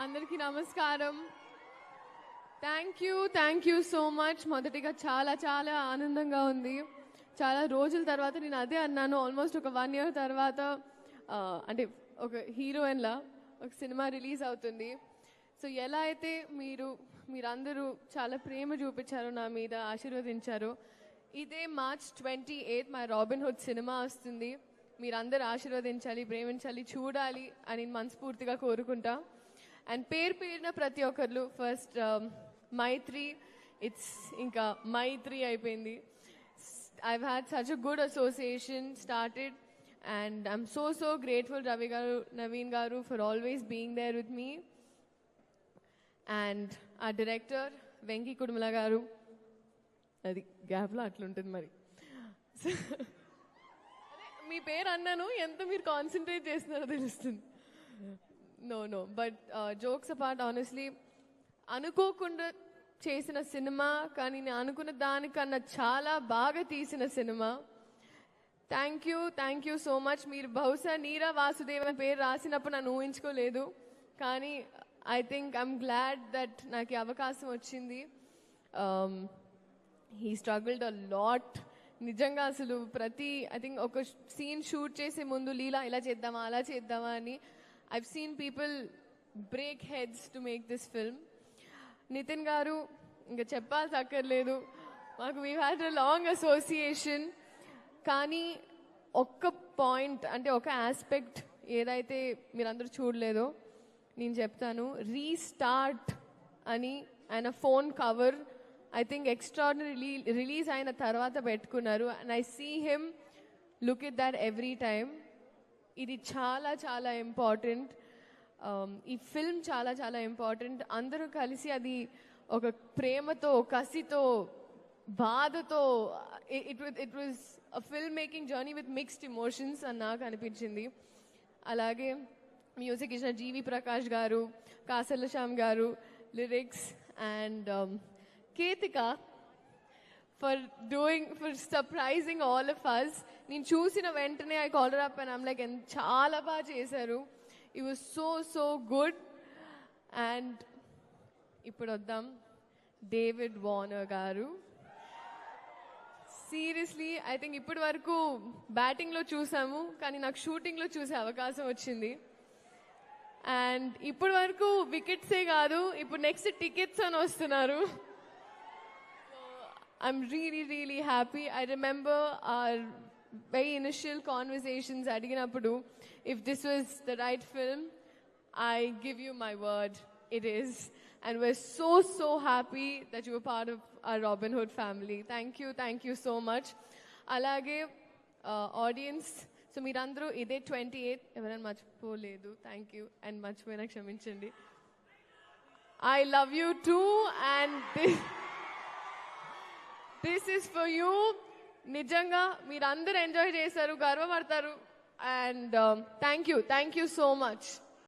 అందరికీ నమస్కారం. Thank you so much. మొదటిగా చాలా చాలా ఆనందంగా ఉంది. చాలా రోజుల తర్వాత నేను అదే అన్నాను, ఆల్మోస్ట్ ఒక 1 year తర్వాత అంటే ఒక హీరోయిన్లా ఒక సినిమా రిలీజ్ అవుతుంది. సో ఎలా అయితే మీరందరూ చాలా ప్రేమ చూపించారో, నా మీద ఆశీర్వదించారో, ఇదే March 28 మా రాబిన్ హుడ్ సినిమా వస్తుంది. మీరందరూ ఆశీర్వదించాలి, ప్రేమించాలి, చూడాలి అని మనస్ఫూర్తిగా కోరుకుంటా. అండ్ పేరున ప్రతి ఒక్కరు ఫస్ట్ మైత్రి, ఇట్స్ ఇంకా మైత్రి అయిపోయింది. I've had such a good association started and I'm so grateful Ravi garu, Naveen garu for always being there with me. And our director Venki Kudumala garu, adi gap lo atluntadi mari. మీ పేరు అన్నాను, ఎంత మీరు concentrate చేస్తున్నారో తెలుస్తుంది. No but jokes apart, honestly అనుకోకుండా చేసిన cinema, కానీ నేను అనుకున్న దానికన్నా చాలా బాగా తీసిన cinema. Thank you so much. మీరు బహుశా నీరా వాసుదేవ్ అనే పేరు రాసినప్పుడు నన్ను ఊహించుకోలేదు, కానీ I think I'm glad that నాకు ఈ అవకాశం వచ్చింది. He struggled a lot. నిజంగా అసలు ఐ థింక్ ఒక సీన్ షూట్ చేసే ముందు లీలా ఇలా చేద్దామా అలా చేద్దామా అని I've seen people break heads to make this film. Nithin garu ఇంకా చెప్పాల్సి అక్కర్లేదు, మాకు we had a long association. కానీ ఒక్క పాయింట్, అంటే ఒక ఆస్పెక్ట్ ఏదైతే మీరందరూ చూడలేదో నేను చెప్తాను. రీస్టార్ట్ అని ఆయన phone cover I think extraordinary release అయిన తర్వాత పెట్టుకున్నారు. And I see him look it that every time. ఇది చాలా చాలా ఇంపార్టెంట్. ఈ ఫిల్మ్ చాలా చాలా ఇంపార్టెంట్. అందరూ కలిసి అది ఒక ప్రేమతో, కసితో, బాధతో, it was a film making journey with mixed emotions అని నాకు అనిపించింది. అలాగే మ్యూజిక్ ఇచ్చిన జీవి ప్రకాష్ గారు, కాసర్ల శ్యామ్ గారు, lyrics, and Ketika for surprising all of us. నేను చూసిన వెంటనే I called her up and I'm like, చాలా బాగా చేశారు. It was so good. And ఇప్పుడు వద్దాం డేవిడ్ వార్నర్ గారు. సీరియస్లీ ఐ థింక్ ఇప్పటి వరకు బ్యాటింగ్లో చూసాము, కానీ నాకు షూటింగ్లో చూసే అవకాశం వచ్చింది. అండ్ ఇప్పటి వరకు వికెట్సే కాదు, ఇప్పుడు నెక్స్ట్ టికెట్స్ అని వస్తున్నారు. I'm really happy. I remember our very initial conversations adiginappudu, if this was the right film, I give you my word, it is. And we're so happy that you were part of our Robin Hood family. Thank you so much. Alage audience, so meerandru ide 28 evarana marchipoledu, thank you. And marchipoyina kshaminchandi. I love you too, and this is for you. నిజంగా మీరందరూ enjoy చేశారు, గర్వపడతారు. And thank you so much.